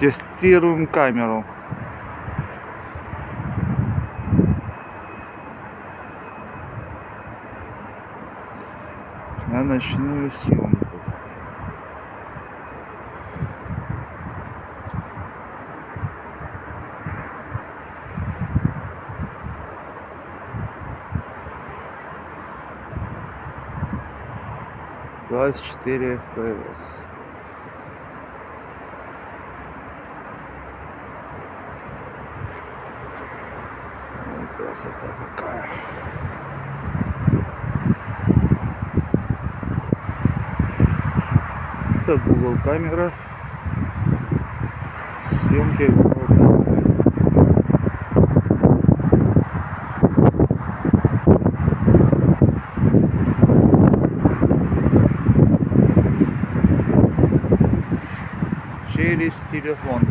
Тестируем камеру. На ночную съемку. Двадцать 4 FPS. Ой, красота какая. Это Google камера. Съемки Google камеры. Через телефон.